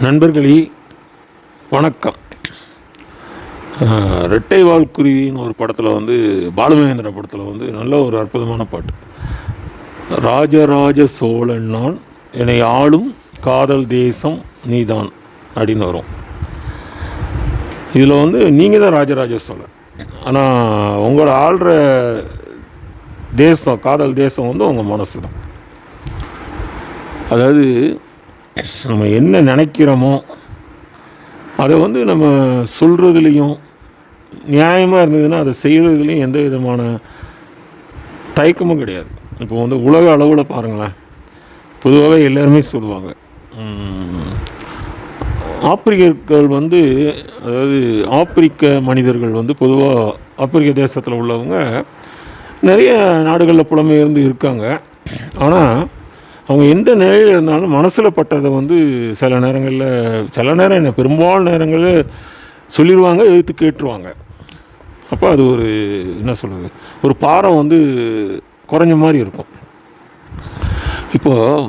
நண்பர்களே வணக்கம். ரெட்டை வால்குருவின்னு ஒரு படத்தில் பாலுமகேந்திரா படத்தில் நல்ல ஒரு அற்புதமான பாட்டு. ராஜராஜ சோழன் நான் என்னை ஆளும் காதல் தேசம் நீதான் அப்படின்னு வரும். இதில் நீங்கள் தான் ராஜராஜ சோழன், ஆனால் உங்களோட ஆள்ற தேசம், காதல் தேசம் உங்கள் மனசு தான். அதாவது நம்ம என்ன நினைக்கிறோமோ அதை நம்ம சொல்கிறதுலேயும் நியாயமாக இருந்ததுன்னா அதை செய்கிறதுலேயும் எந்த விதமான தயக்கமும் கிடையாது. இப்போ உலக அளவில் பாருங்களேன், பொதுவாக எல்லாருமே சொல்லுவாங்க, ஆப்பிரிக்கர்கள் அதாவது ஆப்பிரிக்க மனிதர்கள் பொதுவாக ஆப்பிரிக்க தேசத்தில் உள்ளவங்க நிறைய நாடுகளில் புலம்பெயர்ந்து இருக்காங்க. ஆனால் அவங்க எந்த நிலையில் இருந்தாலும் மனசில் பட்டதை சில நேரம் என்ன பெரும்பாலான நேரங்களில் சொல்லிடுவாங்க, எழுத்து கேட்டுருவாங்க. அப்போ அது ஒரு என்ன சொல்கிறது, ஒரு பாரம் குறைஞ்ச மாதிரி இருக்கும். இப்போது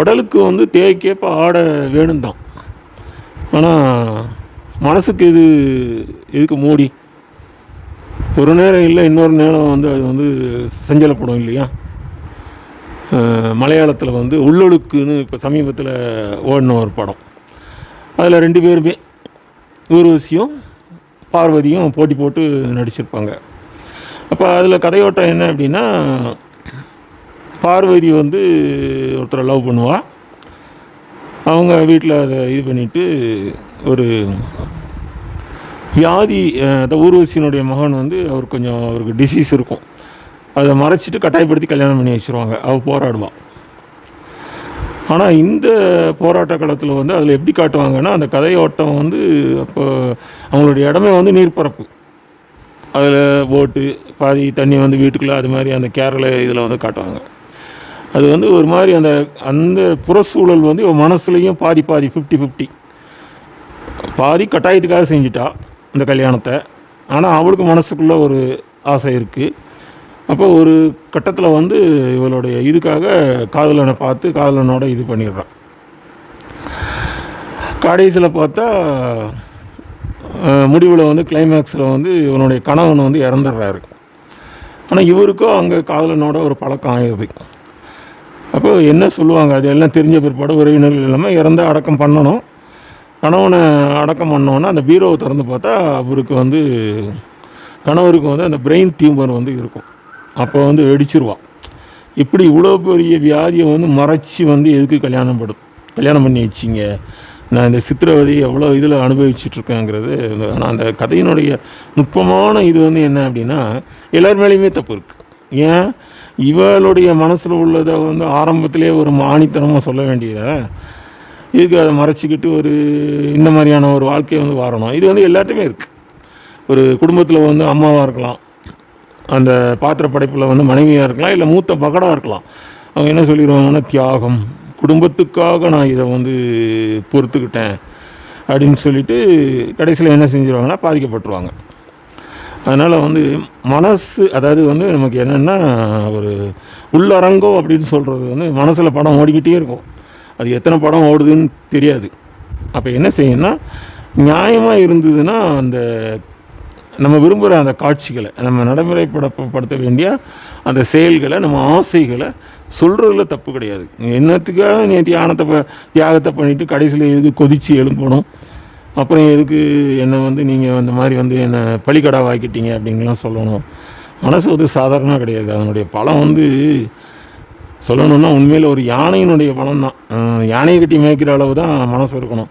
உடலுக்கு தேவைக்கேற்ப ஆடை வேணும் தான், ஆனால் மனசுக்கு இதுக்கு மூடி ஒரு நேரம் இல்லை, இன்னொரு நேரம் அது செஞ்சலப்படும் இல்லையா. மலையாளத்தில் உள்ளொழுக்குன்னு இப்போ சமீபத்தில் ஓடின ஒரு படம். அதில் 2 பேருமே ஊர்வசியும் பார்வதியும் போட்டி போட்டு நடிச்சிருப்பாங்க. அப்போ அதில் கதையோட்டம் என்ன அப்படின்னா, பார்வதி ஒருத்தரை லவ் பண்ணுவாள். அவங்க வீட்டில் அதை இது பண்ணிவிட்டு ஒரு வியாதி, அந்த ஊர்வசியினுடைய மகன் அவருக்கு டிசீஸ் இருக்கும், அதை மறைச்சிட்டு கட்டாயப்படுத்தி கல்யாணம் பண்ணி வச்சுருவாங்க. அவள் போராடுவாள். ஆனால் இந்த போராட்ட காலத்தில் அதில் எப்படி காட்டுவாங்கன்னா, அந்த கதையோட்டம் அப்போ அவங்களுடைய இடமே நீர்ப்பரப்பு, அதில் போட்டு பாதி தண்ணி வீட்டுக்குள்ளே, அது மாதிரி அந்த கேரள இதில் காட்டுவாங்க. அது ஒரு மாதிரி அந்த புறச்சூழல் மனசுலையும் பாதி 50-50, பாதி கட்டாயத்துக்காக செஞ்சிட்டா இந்த கல்யாணத்தை. ஆனால் அவளுக்கு மனசுக்குள்ளே ஒரு ஆசை இருக்குது. அப்போ ஒரு கட்டத்தில் இவளுடைய இதுக்காக காதலனை பார்த்து காதலனோட இது பண்ணிடுறான். கடைசியில் பார்த்தா முடிவில் கிளைமேக்ஸில் இவனுடைய கணவன் இறந்துடுறாரு. ஆனால் இவருக்கும் அங்கே காதலனோட ஒரு பழக்கம் ஆகிடுது. அப்போ என்ன சொல்லுவாங்க, அது எல்லாம் தெரிஞ்ச பிற்பாடு உறவினர்கள் இல்லாமல் இறந்த அடக்கம் பண்ணணும். கணவனை அடக்கம் பண்ணோன்னா அந்த பீரோவை திறந்து பார்த்தா அவருக்கு கணவருக்கு அந்த பிரெயின் டியூமர் இருக்கும். அப்போ வெடிச்சிருவான். இப்படி இவ்வளோ பெரிய வியாதியை மறைச்சி எதுக்கு கல்யாணம் பண்ணி வச்சிங்க, நான் இந்த சித்திரவதையை எவ்வளோ இதில் அனுபவிச்சிட்ருக்கேங்கிறது. ஆனால் அந்த கதையினுடைய நுட்பமான இது என்ன அப்படின்னா, எல்லார் மேலேயுமே தப்பு இருக்குது. ஏன் இவளுடைய மனசில் உள்ளதை ஆரம்பத்திலே ஒரு ஆணித்தனமாக சொல்ல வேண்டியதை இதுக்கு அதை மறைச்சிக்கிட்டு ஒரு இந்த மாதிரியான ஒரு வாழ்க்கையை வாழணும். இது எல்லாத்தையுமே இருக்குது. ஒரு குடும்பத்தில் அம்மாவாக இருக்கலாம், அந்த பாத்திர படைப்பில் மனைவியாக இருக்கலாம், இல்லை மூத்த மகனாக இருக்கலாம். அவங்க என்ன சொல்லிடுவாங்கன்னா, தியாகம், குடும்பத்துக்காக நான் இதை பொறுத்துக்கிட்டேன் அப்படின்னு சொல்லிட்டு கடைசியில் என்ன செஞ்சுருவாங்கன்னா பாதிக்கப்பட்டுருவாங்க. அதனால் மனசு, அதாவது நமக்கு என்னென்னா ஒரு உள்ளரங்கம் அப்படின்னு சொல்கிறது மனசில் படம் ஓடிக்கிட்டே இருக்கும். அது எத்தனை படம் ஓடுதுன்னு தெரியாது. அப்போ என்ன செய்யணும்னா, நியாயமாக இருந்ததுன்னா அந்த நம்ம விரும்புகிற அந்த காட்சிகளை, நம்ம நடைமுறைப்படுத்த வேண்டிய அந்த செயல்களை, நம்ம ஆசைகளை சொல்கிறதுல தப்பு கிடையாது. என்னத்துக்காக நீ தியாகத்தை பண்ணிவிட்டு கடைசியில் எதுக்கு கொதித்து எழும்பணும், அப்புறம் எதுக்கு என்னை நீங்கள் அந்த மாதிரி என்னை பலிக்கடா வாக்கிட்டீங்க அப்படின்லாம் சொல்லணும். மனசு சாதாரணமாக கிடையாது. அதனுடைய பலம் சொல்லணுன்னா உண்மையில் ஒரு யானையினுடைய பலம் தான். யானையை கட்டி மேய்க்கிற அளவு தான் மனசு இருக்கணும்.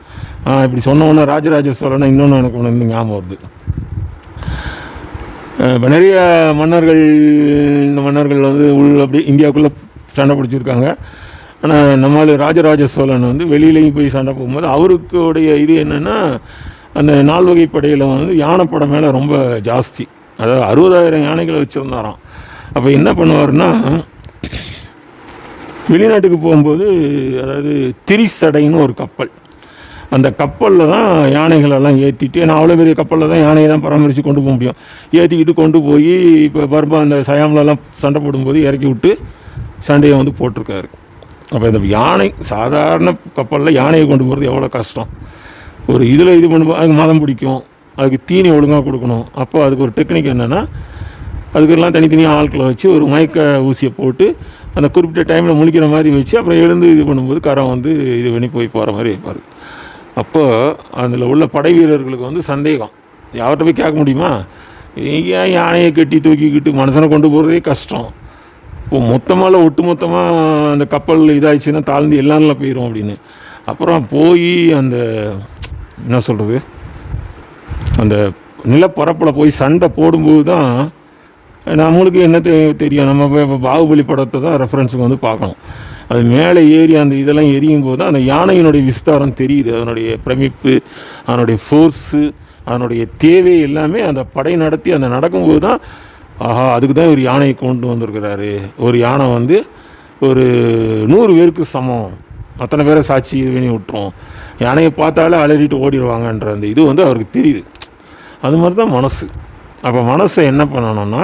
இப்படி சொன்னோன்னா ராஜராஜ சோழனை இன்னொன்று எனக்கு ஒன்று ஞாபகம் வருது. இப்போ நிறைய மன்னர்கள், இந்த மன்னர்கள் அப்படி இந்தியாவுக்குள்ளே சண்டை பிடிச்சிருக்காங்க. ஆனால் நம்மளால் ராஜராஜ சோழன் வெளியிலையும் போய் சண்டை போகும்போது அவருக்குடைய இது என்னென்னா, அந்த 4 வகை படையில் யானைப்படை மேலே ரொம்ப ஜாஸ்தி, அதாவது 60,000 யானைகளை வச்சுருந்தாராம். அப்போ என்ன பண்ணுவார்னா, வெளிநாட்டுக்கு போகும்போது, அதாவது திரிசடைன்னு ஒரு கப்பல், அந்த கப்பலில் தான் யானைகளெல்லாம் ஏற்றிட்டு, நான் அவ்வளோ பெரிய கப்பலில் தான் யானையை தான் பராமரித்து கொண்டு போக முடியும், ஏற்றிக்கிட்டு கொண்டு போய் இப்போ பர்மா அந்த சயாம்லலாம் சண்டை போடும்போது இறக்கி விட்டு சண்டையை போட்டிருக்காரு. அப்போ இந்த யானை சாதாரண கப்பலில் யானையை கொண்டு போகிறது எவ்வளோ கஷ்டம். ஒரு இதில் இது பண்ணும்போது அதுக்கு மதம் பிடிக்கும், அதுக்கு தீனி ஒழுங்காக கொடுக்கணும். அப்போ அதுக்கு ஒரு டெக்னிக் என்னென்னா, அதுக்கெல்லாம் தனித்தனியாக ஆட்களை வச்சு ஒரு மயக்க ஊசியை போட்டு அந்த குறிப்பிட்ட டைமில் முழிக்கிற மாதிரி வச்சு அப்புறம் எழுந்து இது பண்ணும்போது கரம் வந்து இது பண்ணி போகிற மாதிரி வைப்பார். அப்போ அதில் உள்ள படை வீரர்களுக்கு வந்து சந்தேகம், யார்கிட்ட போய் கேட்க முடியுமா, ஏன் யானையை கட்டி தூக்கிக்கிட்டு மனுஷனை கொண்டு போகிறதே கஷ்டம், இப்போ மொத்தமாக ஒட்டு மொத்தமாக அந்த கப்பல் இதாகிடுச்சுன்னா தாழ்ந்து எல்லாம்லாம் போயிடும் அப்படின்னு. அப்புறம் போய் அந்த என்ன சொல்கிறது, அந்த நிலப்பரப்பில் போய் சண்டை போடும்போது தான் நம்மளுக்கு என்ன தெரியும், நம்ம இப்போ பாகுபலி படத்தை தான் ரெஃபரன்ஸுக்கு வந்து பார்க்கணும். அது மேலே ஏறி அந்த இதெல்லாம் எரியும் போது தான் அந்த யானையினுடைய விஸ்தாரம் தெரியுது, அதனுடைய பிரமிப்பு, அதனுடைய ஃபோர்ஸு, அதனுடைய தேவை எல்லாமே அந்த படை நடத்தி அந்த நடக்கும்போது தான் ஆஹா அதுக்கு தான் ஒரு யானையை கொண்டு வந்திருக்கிறாரு. ஒரு யானை வந்து ஒரு 100 பேருக்கு சமம், அத்தனை பேரை சாட்சி இது பண்ணி விட்டுரும், யானையை பார்த்தாலே அலறிட்டு ஓடிடுவாங்கன்ற அந்த இது வந்து அவருக்கு தெரியுது. அது மாதிரி தான் மனசு. அப்போ மனசை என்ன பண்ணணும்னா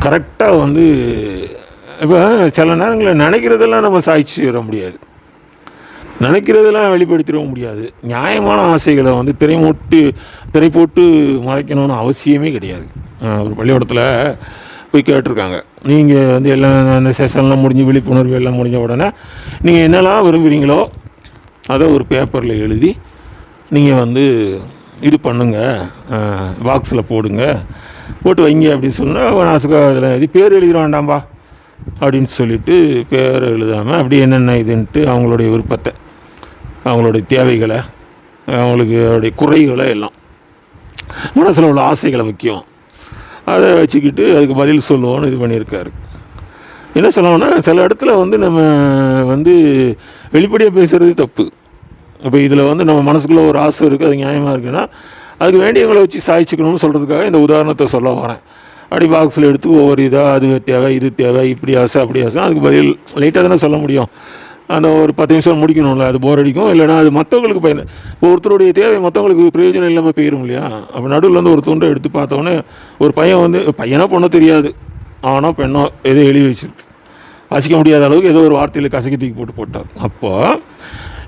கரெக்டாக வந்து இப்போ சில நேரங்களில் நினைக்கிறதெல்லாம் நம்ம சாய்ச்சி வர முடியாது, நினைக்கிறதெல்லாம் வெளிப்படுத்திட முடியாது. நியாயமான ஆசைகளை வந்து திரை போட்டு மறைக்கணும்னு அவசியமே கிடையாது. ஒரு பள்ளிக்கூடத்தில் போய் கேட்டிருக்காங்க, நீங்கள் வந்து எல்லாம் அந்த செஷன்லாம் முடிஞ்சு விழிப்புணர்வு எல்லாம் முடிஞ்ச உடனே நீங்கள் என்னெல்லாம் விரும்புகிறீங்களோ அதை ஒரு பேப்பரில் எழுதி நீங்கள் வந்து இது பண்ணுங்கள், பாக்ஸில் போட்டு வைங்க அப்படின்னு சொன்னால் நாசுக்கா அதில் இது பேர் எழுதிட வேண்டாம்பா அப்படின்னு சொல்லிவிட்டு பேர் எழுதாமல் அப்படி என்னென்ன இதுன்ட்டு அவங்களுடைய விருப்பத்தை, அவங்களுடைய தேவைகளை, அவங்களுடைய குறைகளை எல்லாம், மனசில் உள்ள ஆசைகளை முக்கியம், அதை வச்சுக்கிட்டு அதுக்கு பதில் சொல்லுவோன்னு இது பண்ணியிருக்காரு. என்ன சொல்லுவோன்னா சில இடத்துல வந்து நம்ம வந்து வெளிப்படையாக பேசுகிறது தப்பு. இப்போ இதில் வந்து நம்ம மனசுக்குள்ளே ஒரு ஆசை இருக்குது, அது நியாயமாக இருக்குன்னா அதுக்கு வேண்டியவங்களை வச்சு சாய்ச்சிக்கணும்னு சொல்கிறதுக்காக இந்த உதாரணத்தை சொல்ல வரேன். அப்படி பாக்ஸில் எடுத்து ஒவ்வொரு இதாக அது தேவை இது தேவை இப்படி ஆசை அப்படி ஆசை அதுக்கு பதில் லைட்டாக தானே சொல்ல முடியும். அந்த ஒரு 10 நிமிஷம் முடிக்கணும்ல, அது போர் அடிக்கும். இல்லைனா அது மற்றவங்களுக்கு பயன், ஒருத்தருடைய தேவை மற்றவங்களுக்கு பிரயோஜனம் இல்லாமல் போயிடும் இல்லையா. அப்போ நடுவில் வந்து ஒரு துண்டை எடுத்து பார்த்தோன்னே ஒரு பையன் வந்து பையனோ பொண்ணோ தெரியாது, ஆனோ பெண்ணோ எதோ எழுதி வச்சுருக்கு, வாசிக்க முடியாத அளவுக்கு ஏதோ ஒரு வார்த்தையில் கசக்கி தூக்கி போட்டார். அப்போது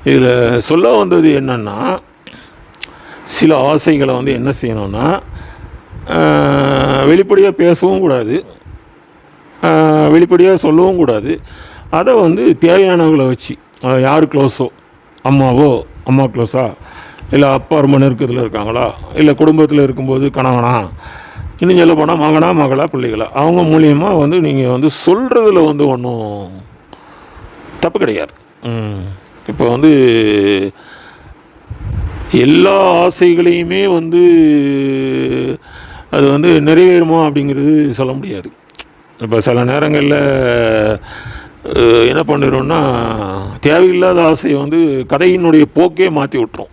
இதில் சொல்ல வந்தது என்னென்னா, சில ஆசைகளை வந்து என்ன செய்யணும்னா வெளிப்படையாக பேசவும் கூடாது, வெளிப்படையாக சொல்லவும் கூடாது. அதை வந்து தேவையானவங்களை வச்சு, யார் க்ளோஸோ, அம்மா க்ளோஸா, இல்லை அப்பா ரொம்ப நெருக்கத்தில் இருக்காங்களா, இல்லை குடும்பத்தில் இருக்கும்போது கணவனா, இன்னும் சொல்ல போனால் மகனா மகளா பிள்ளைகளா, அவங்க மூலியமாக வந்து நீங்கள் வந்து சொல்கிறதுல வந்து ஒன்றும் தப்பு கிடையாது. இப்போ வந்து எல்லா ஆசைகளையுமே வந்து அது வந்து நிறைவேறுமா அப்படிங்கிறது சொல்ல முடியாது. இப்போ சில நேரங்களில் என்ன பண்ணிடும்னா தேவையில்லாத ஆசையை வந்து கதையினுடைய போக்கே மாற்றி விட்டுரும்.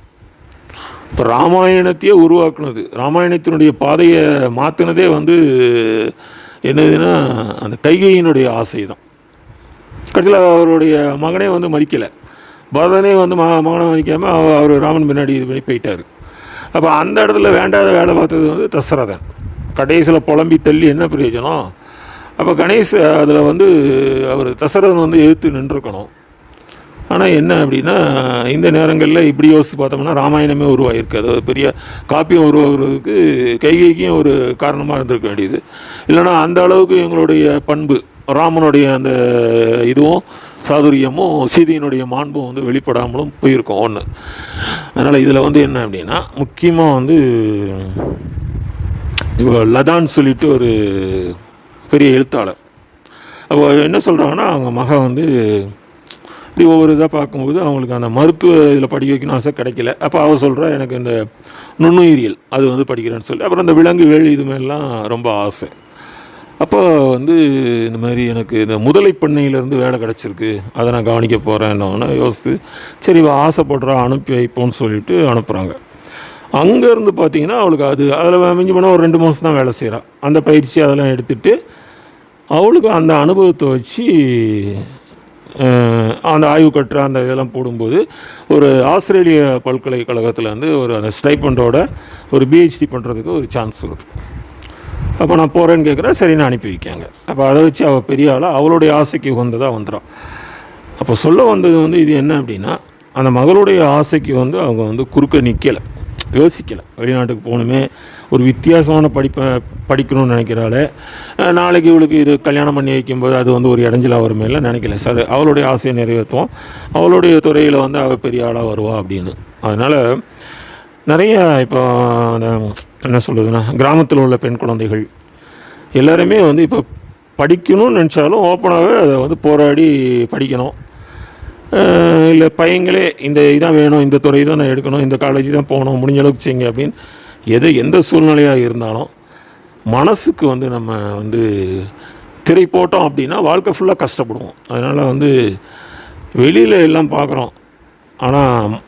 இப்போ ராமாயணத்தையே உருவாக்குனது, ராமாயணத்தினுடைய பாதையை மாற்றினதே வந்து என்னதுன்னா அந்த கைகையினுடைய ஆசை தான். கடைசியில் அவருடைய மகனே வந்து மதிக்கலை, பரதனே வந்து மகனை மதிக்காமல் அவர் ராமன் பின்னாடி இது பண்ணி போயிட்டார். அப்போ அந்த இடத்துல வேண்டாத வேலை பார்த்தது வந்து தசரதன். கடைசியில் புலம்பி தள்ளி என்ன பிரயோஜனம். அப்போ கணேஷ் அதில் வந்து அவர் தசரதன் வந்து எதிர்த்து நின்றுருக்கணும். ஆனால் என்ன அப்படின்னா இந்த நேரங்களில் இப்படி யோசித்து பார்த்தோம்னா ராமாயணமே உருவாகிருக்கு, அது பெரிய காப்பியம் உருவாகிறதுக்கு கைகைக்கும் ஒரு காரணமாக இருந்திருக்க வேண்டியது. இல்லைனா அந்த அளவுக்கு எங்களுடைய பண்பு ராமனுடைய அந்த இதுவும் சாதுரியமும் சீதையினுடைய மாண்பும் வந்து வெளிப்படாமலும் போயிருக்கோம் ஒன்று. அதனால் இதில் வந்து என்ன அப்படின்னா முக்கியமாக வந்து இப்போ லதான்னு சொல்லிட்டு ஒரு பெரிய எழுத்தாளர், அப்போ என்ன சொல்கிறாங்கன்னா அவங்க மகன் வந்து இப்படி ஒவ்வொரு இதாக பார்க்கும்போது அவங்களுக்கு அந்த மருத்துவ இதில் படிக்க வைக்கணும் ஆசை கிடைக்கல. அப்போ அவள் சொல்கிறா எனக்கு இந்த நுண்ணுயிரியல் அது வந்து படிக்கிறேன்னு சொல்லி, அப்புறம் இந்த விலங்குகள் இது மாதிரிலாம் ரொம்ப ஆசை. அப்போ வந்து இந்த மாதிரி எனக்கு இந்த முதலை பண்ணையிலேருந்து வேலை கிடச்சிருக்கு, அதை நான் கவனிக்க போகிறேன்னு யோசித்து சரி ஆசைப்படுறா அனுப்பி வைப்போம்னு சொல்லிவிட்டு அனுப்புகிறாங்க. அங்கேருந்து பார்த்திங்கன்னா அவளுக்கு அதில் மிஞ்சி போனால் ஒரு 2 மாதம் தான் வேலை செய்கிறாள். அந்த பயிற்சி அதெல்லாம் எடுத்துகிட்டு அவளுக்கு அந்த அனுபவத்தை வச்சு அந்த ஆய்வு கட்டுற அந்த இதெல்லாம் போடும்போது ஒரு ஆஸ்திரேலிய பல்கலைக்கழகத்தில் வந்து ஒரு அந்த ஸ்டைப்பண்டோட ஒரு பிஹெச்டி பண்ணுறதுக்கு ஒரு சான்ஸ் வருது. அப்போ நான் போகிறேன்னு கேட்குறேன், சரின்னு அனுப்பி வைக்காங்க. அப்போ அதை வச்சு அவள் பெரிய ஆளாக அவளுடைய ஆசைக்கு உகந்ததாக வந்துடும். அப்போ சொல்ல வந்தது வந்து இது என்ன அப்படின்னா, அந்த மகளுடைய ஆசைக்கு வந்து அவங்க வந்து குறுக்க நிற்கலை, யோசிக்கலை. வெளிநாட்டுக்கு போகணுமே, ஒரு வித்தியாசமான படிப்பை படிக்கணும்னு நினைக்கிறாளே, நாளைக்கு இவளுக்கு இது கல்யாணம் பண்ணி வைக்கும்போது அது வந்து ஒரு இடைஞ்சலாக வருமேலாம் நினைக்கல. சார் அவளுடைய ஆசையை நிறைவேற்றுவோம், அவளுடைய துறையில் வந்து அவள் பெரிய ஆளாக வருவா அப்படின்னு. அதனால் நிறைய இப்போ அந்த என்ன சொல்கிறதுன்னா, கிராமத்தில் உள்ள பெண் குழந்தைகள் எல்லாருமே வந்து இப்போ படிக்கணும்னு நினச்சாலும் ஓப்பனாகவே அதை வந்து போராடி படிக்கணும். இல்லை பையங்களே இந்த இதான் வேணும், இந்த துறை தான் நான் எடுக்கணும், இந்த காலேஜ் தான் போகணும், முடிஞ்ச அளவுக்கு செய்யுங்க அப்படின்னு எந்த சூழ்நிலையாக இருந்தாலும் மனசுக்கு வந்து நம்ம வந்து திரை போட்டோம் அப்படின்னா வாழ்க்கை ஃபுல்லாக கஷ்டப்படுவோம். அதனால் வந்து வெளியில் எல்லாம் பார்க்குறோம், ஆனால்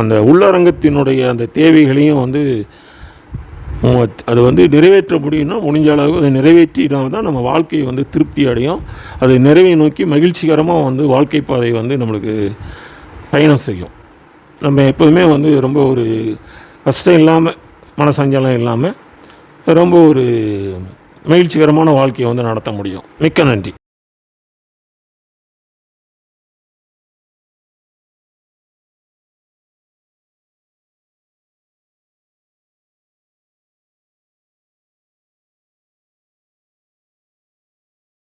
அந்த உள்ளரங்கத்தினுடைய அந்த தேவைகளையும் வந்து அது வந்து நிறைவேற்ற முடியும்னா முடிஞ்ச அளவு அதை நிறைவேற்றினால் தான் நம்ம வாழ்க்கையை வந்து திருப்தி அடையும். அதை நிறைவை நோக்கி மகிழ்ச்சிகரமாக வந்து வாழ்க்கை பாதை வந்து நம்மளுக்கு பயணம் செய்யும். நம்ம எப்போதுமே வந்து ரொம்ப ஒரு கஷ்டம் இல்லாமல், மனசஞ்சலம் இல்லாமல் ரொம்ப ஒரு மகிழ்ச்சிகரமான வாழ்க்கையை வந்து நடத்த முடியும். மிக்க நன்றி.